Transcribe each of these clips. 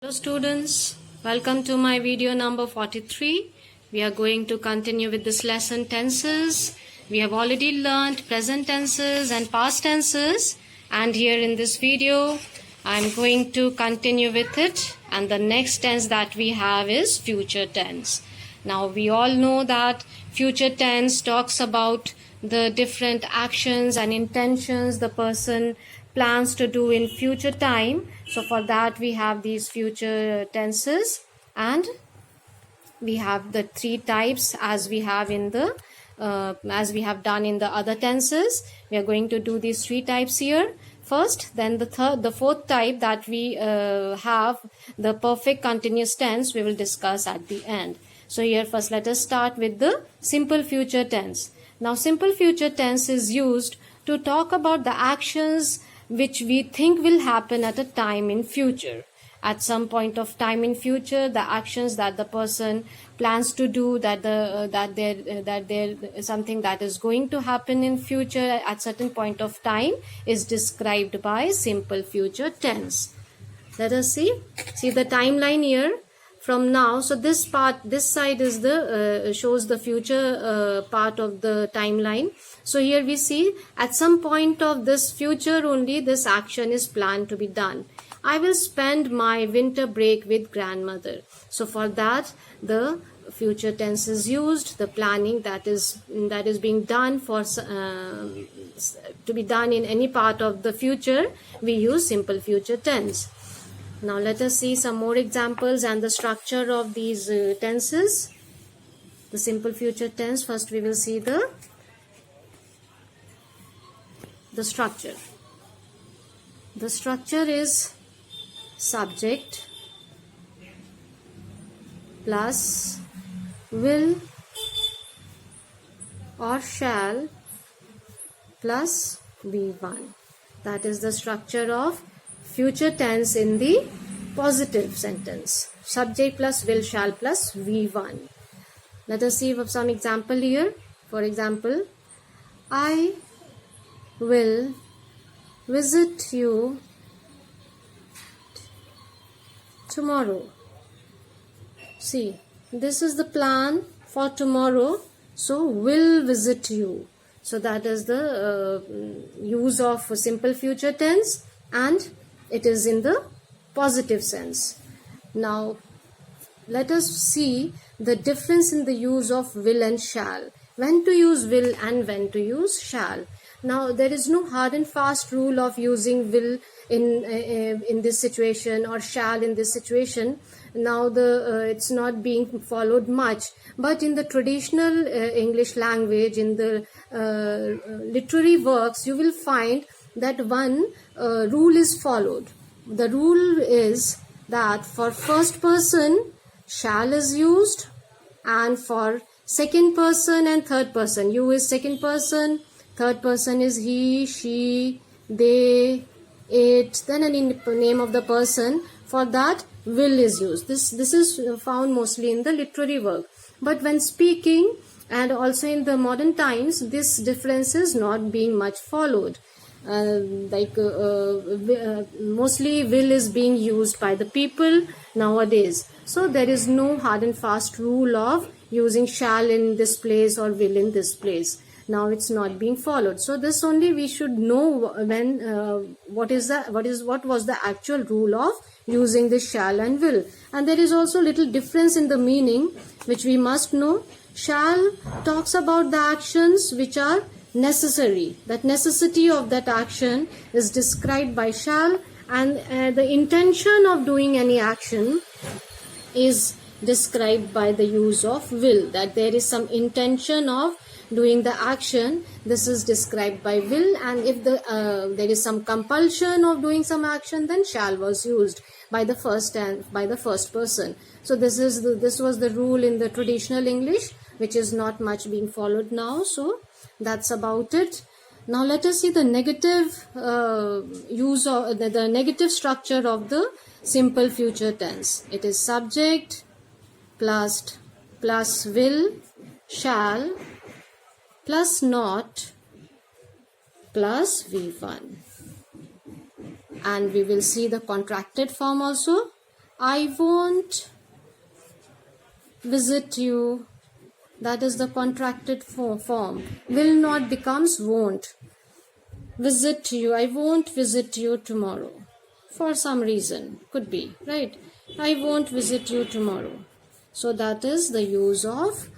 Hello students, welcome to my video number 43. We are going to continue with this lesson tenses. We have already learned present tenses and past tenses, and here in this video I am going to continue with it, and the next tense that we have is future tense. Now we all know that future tense talks about the different actions and intentions the person plans to do in future time. So for that we have these future tenses, and we have the three types as we have in the as we have done in the other tenses. We are going to do these three types here first, then the fourth type that we have, the perfect continuous tense, we will discuss at the end. So here first let us start with the simple future tense. Now simple future tense is used to talk about the actions which we think will happen at a time in future. At some point of time in future, the actions that the person plans to do, that there something that is going to happen in future at certain point of time is described by simple future tense. Let us see the timeline here from now. So this side is the shows the future part of the timeline. So here we see at some point of this future only this action is planned to be done. I will spend my winter break with grandmother. So for that the future tense is used, the planning that is being done for to be done in any part of the future, we use simple future tense. Now let us see some more examples and the structure of these tenses. The simple future tense, first we will see the structure. The structure is subject plus will or shall plus V1. That is the structure of future tense in the positive sentence. Subject plus will shall plus V1. Let us see some example here. For example, I will visit you tomorrow. See, this is the plan for tomorrow. So will visit you. So that is the use of simple future tense, and it is in the positive sense. Now let us see the difference in the use of will and shall. When to use will and when to use shall. Now there is no hard and fast rule of using will in this situation or shall in this situation. Now it's not being followed much, but in the traditional English language, in the literary works, you will find that one rule is followed. The rule is that for first person shall is used, and for second person and third person, you is second person, third person is he, she, they, it, then a name of the person. For that will is used. This is found mostly in the literary work, but when speaking and also in the modern times, this difference is not being much followed. Mostly will is being used by the people nowadays. So there is no hard and fast rule of using shall in this place or will in this place. Now it's not being followed. So this only we should know when what was the actual rule of using this shall and will. And there is also little difference in the meaning which we must know. Shall talks about the actions which are necessary. That necessity of that action is described by shall, and the intention of doing any action is described by the use of will. That there is some intention of doing the action, this is described by will, and if there is some compulsion of doing some action, then shall was used by the first person. So this was the rule in the traditional English, which is not much being followed now. So that's about it. Now let us see the negative use of the negative structure of the simple future tense. It is subject plus will, shall plus not plus V1. And we will see the contracted form also. I won't visit you. That is the contracted form. Will not becomes won't. Visit you. I won't visit you tomorrow. For some reason. Could be. Right? I won't visit you tomorrow. So that is the use of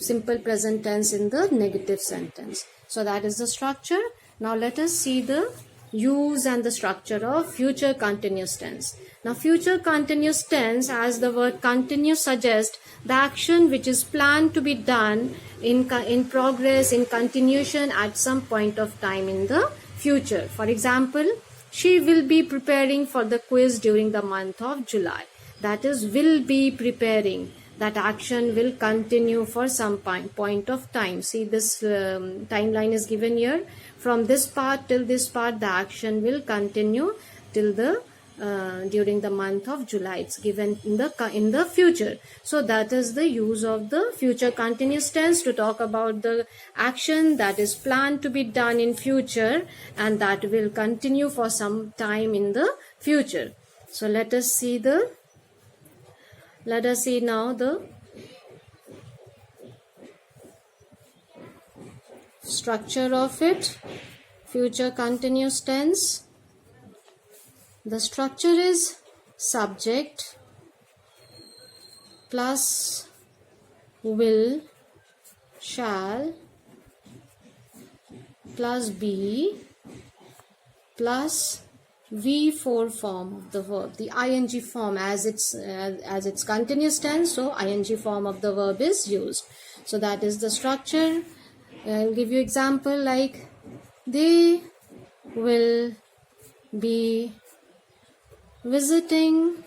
simple present tense in the negative sentence. So that is the structure. Now let us see the use and the structure of future continuous tense. Now future continuous tense, as the word continue suggests, the action which is planned to be done in progress, in continuation at some point of time in the future. For example, she will be preparing for the quiz during the month of July. That is, will be preparing. That action will continue for some point of time. See, this timeline is given here. From this part till this part, the action will continue till the during the month of July. It's given in the future. So that is the use of the future continuous tense to talk about the action that is planned to be done in future and that will continue for some time in the future. So let us see now the structure of it. Future continuous tense. The structure is subject plus will, shall plus be plus V4 form of the verb, the ing form, as it's continuous tense, so ing form of the verb is used. So that is the structure. I'll give you example like they will be visiting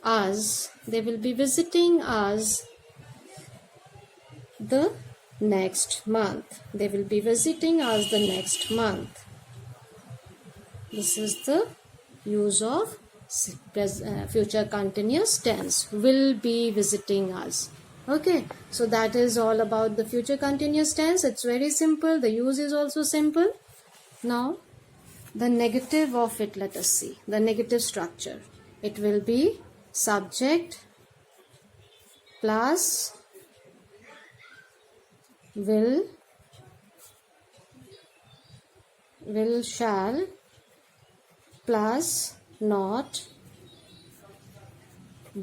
us. They will be visiting us the next month. They will be visiting us the next month. This is the use of future continuous tense. Will be visiting us. Okay, so that is all about the future continuous tense. It's very simple. The use is also simple. Now, the negative of it, let us see. The negative structure. It will be subject plus will, shall plus not,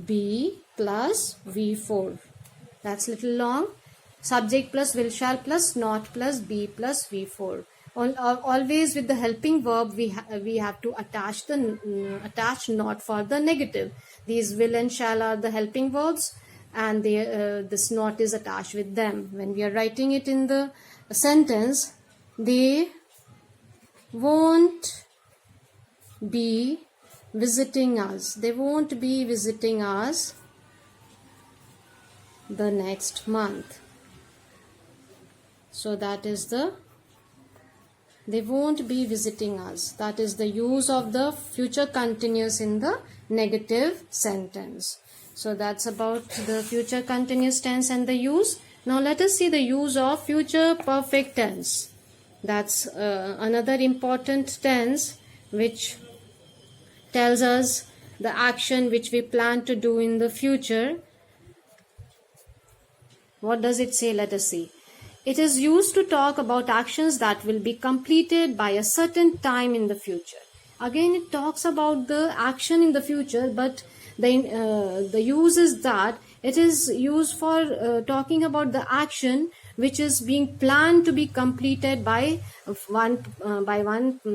be plus V4. That's little long. Subject plus will, shall plus not plus be plus V4. Always with the helping verb we have to attach not for the negative. These will and shall are the helping verbs and this not is attached with them. When we are writing it in the sentence, they won't be visiting us. They won't be visiting us the next month. So that is they won't be visiting us. That is the use of the future continuous in the negative sentence. So that's about the future continuous tense and the use. Now let us see the use of future perfect tense. That's another important tense which tells us the action which we plan to do in the future. What does it say? Let us see. It is used to talk about actions that will be completed by a certain time in the future. Again, it talks about the action in the future, but the use is that it is used for talking about the action which is being planned to be completed by one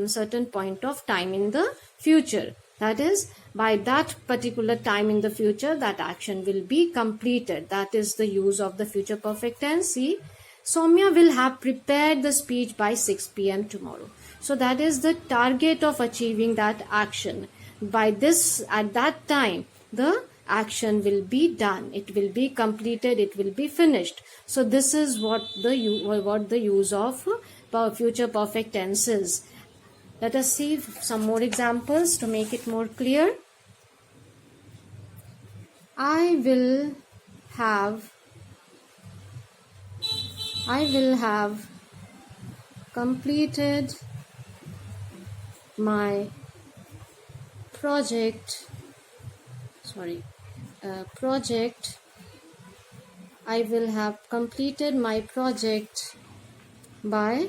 certain point of time in the future. That is, by that particular time in the future, that action will be completed. That is the use of the future perfect tense. See, Soumya will have prepared the speech by 6 p.m. tomorrow. So that is the target of achieving that action. By this, at that time, the action will be done. It will be completed. It will be finished. So this is what the use of future perfect tense is. Let us see some more examples to make it more clear. I will have completed my project project. I will have completed my project by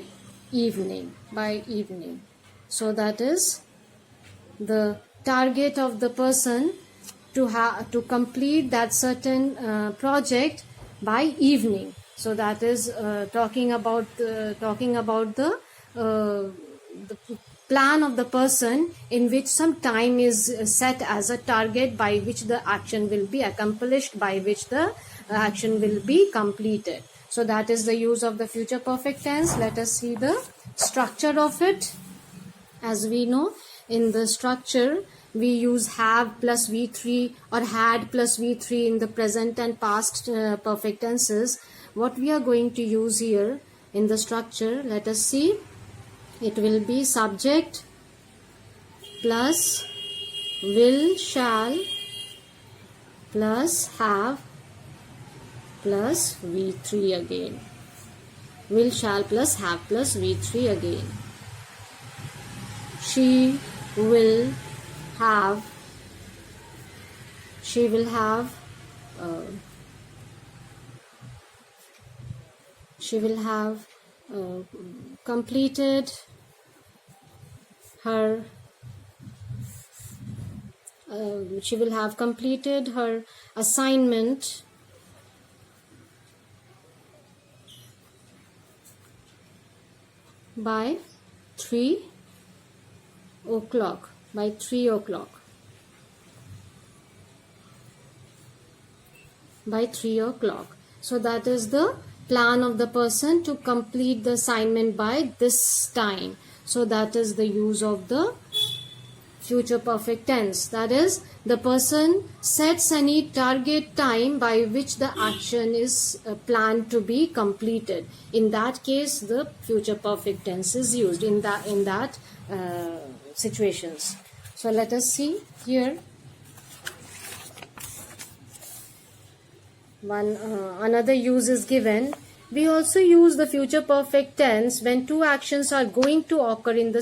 evening. So that is the target of the person to complete that certain project by evening. So that is talking about the plan of the person, in which some time is set as a target by which the action will be accomplished, by which the action will be completed. So that is the use of the future perfect tense. Let us see the structure of it. As we know, in the structure we use have plus V3 or had plus V3 in the present and past perfect tenses. What we are going to use here in the structure, let us see. It will be subject plus will, shall plus have plus V3 again. Will, shall plus have plus V3 again. She will have completed her assignment by 3 o'clock. So that is the plan of the person to complete the assignment by this time. So that is the use of the future perfect tense. That is, the person sets any target time by which the action is planned to be completed. In that case, the future perfect tense is used in that situations. So let us see here. Another use is given. We also use the future perfect tense when two actions are going to occur in the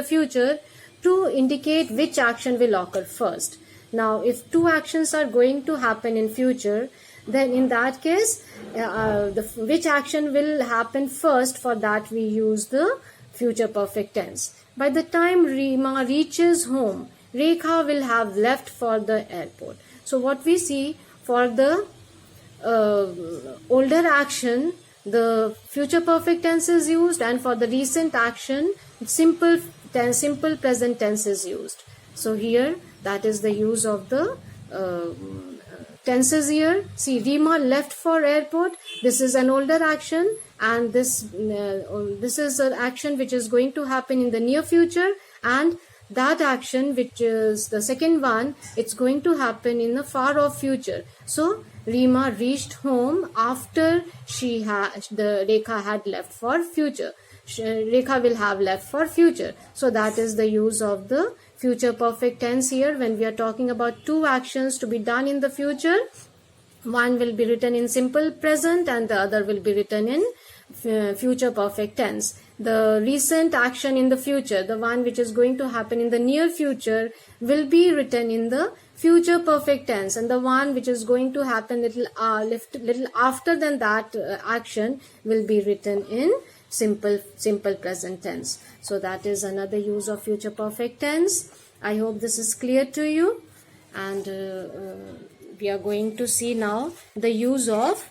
future to indicate which action will occur first. Now, if two actions are going to happen in future, then in that case, which action will happen first, for that we use the future perfect tense. By the time Rima reaches home, Rekha will have left for the airport. So what we see, for the older action, the future perfect tense is used, and for the recent action, simple present tense is used. So here, that is the use of the tenses here. See, Rima left for airport. This is an older action, and this is an action which is going to happen in the near future, and that action, which is the second one, it's going to happen in the far off future. So Rima reached home after Rekha had left for future. Rekha will have left for future. So that is the use of the future perfect tense here when we are talking about two actions to be done in the future. One will be written in simple present and the other will be written in future perfect tense. The recent action in the future, the one which is going to happen in the near future, will be written in the future perfect tense, and the one which is going to happen little after than that action will be written in simple present tense. So that is another use of future perfect tense. I hope this is clear to you, and we are going to see now the use of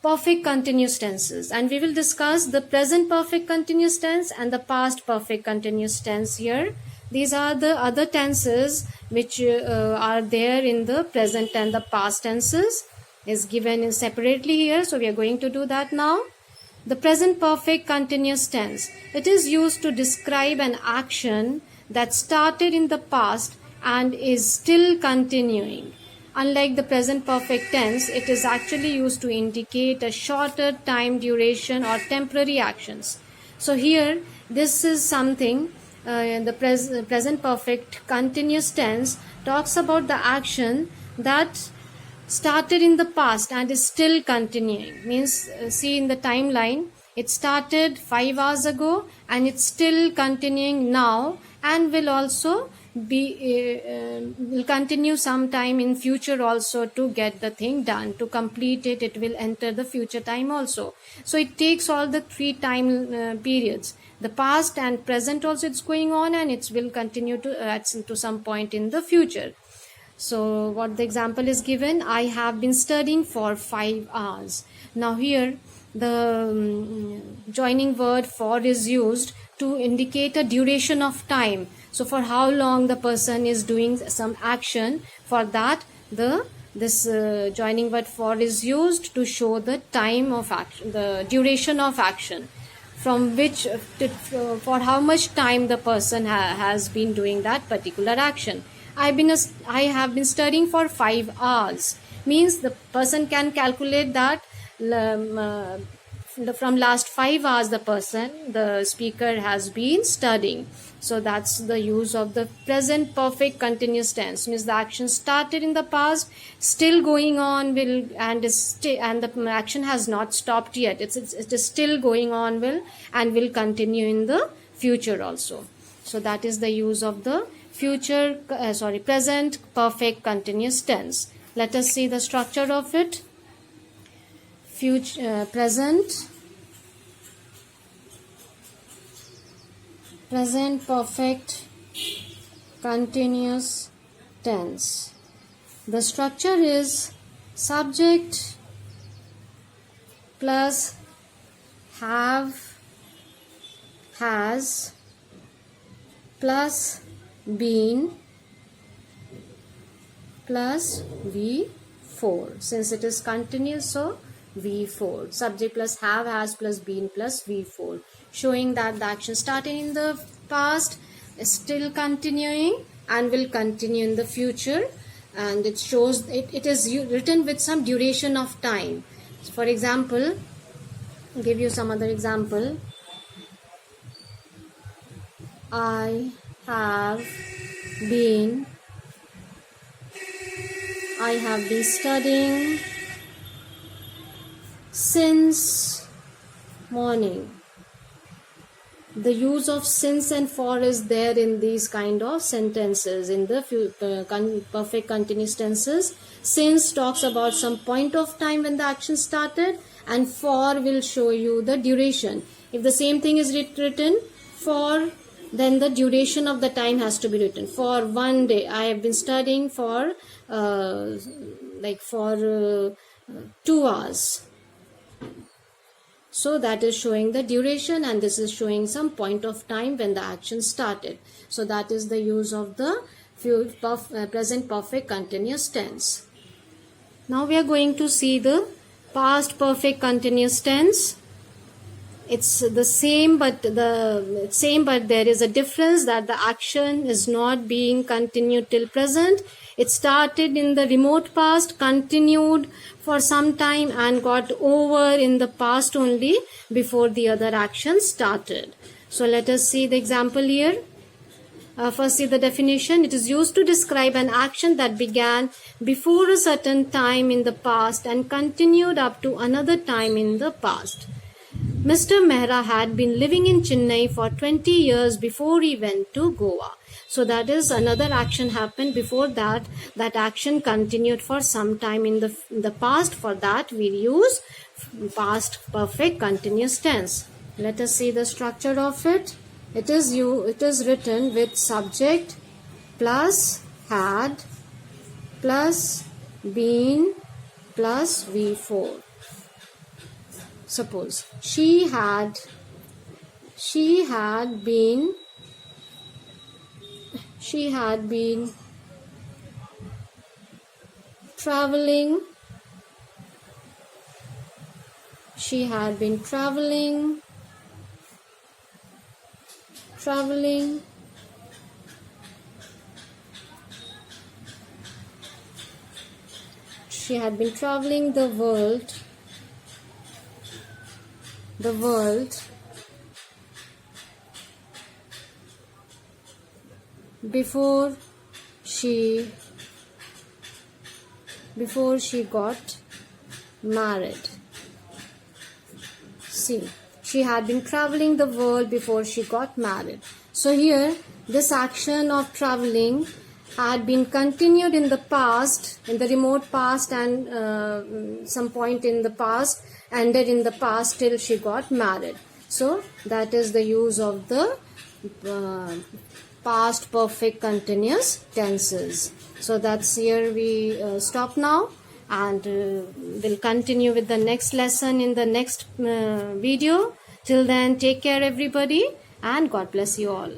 perfect continuous tenses, and we will discuss the present perfect continuous tense and the past perfect continuous tense here. These are the other tenses which are there in the present and the past tenses, is given separately here. So we are going to do that now. The present perfect continuous tense, it is used to describe an action that started in the past and is still continuing. Unlike the present perfect tense, it is actually used to indicate a shorter time duration or temporary actions. So here, this is something, the present perfect continuous tense talks about the action that started in the past and is still continuing. Means, see in the timeline, it started 5 hours ago and it's still continuing now and will also will continue sometime in future also to get the thing done. To complete it, it will enter the future time also. So it takes all the three time periods. The past and present also it's going on, and it will continue to some point in the future. So what the example is given, I have been studying for 5 hours. Now here the joining word for is used to indicate a duration of time. So for how long the person is doing some action, for that this joining word for is used to show the time of action, the duration of action, from which for how much time the person has been doing that particular action. I have been studying for 5 hours. Means the person can calculate that from last 5 hours the speaker has been studying. So that's the use of the present perfect continuous tense. Means the action started in the past, still going on, and the action has not stopped yet. It is still going on, will continue in the future also. So that is the use of the present perfect continuous tense. Let us see the structure of it. Present perfect continuous tense. The structure is subject plus have, has plus been plus V4. Since it is continuous, so V4. Subject plus have, has plus been plus V4. Showing that the action started in the past is still continuing and will continue in the future. And it shows it is written with some duration of time. So for example, I'll give you some other example. I have been studying since morning. The use of since and for is there in these kind of sentences, in the perfect continuous tenses. Since talks about some point of time when the action started, and for will show you the duration. If the same thing is written for, then the duration of the time has to be written. For 1 day, I have been studying for 2 hours. So that is showing the duration, and this is showing some point of time when the action started. So that is the use of the present perfect continuous tense. Now we are going to see the past perfect continuous tense. It's the same, but there is a difference, that the action is not being continued till present. It started in the remote past, continued for some time, and got over in the past only before the other action started. So let us see the example here. First, see the definition. It is used to describe an action that began before a certain time in the past and continued up to another time in the past. Mr. Mehra had been living in Chennai for 20 years before he went to Goa. So that is another action happened before that. That action continued for some time in the past. For that we use past perfect continuous tense. Let us see the structure of it. It is written with subject plus had plus been plus V4. Suppose she had been traveling. She had been traveling the world before she got married. See, she had been traveling the world before she got married. So here this action of traveling had been continued in the past, in the remote past, and some point in the past, ended in the past till she got married. So that is the use of the past perfect continuous tenses. So that's here we stop now, and we'll continue with the next lesson in the next video. Till then, take care everybody, and God bless you all.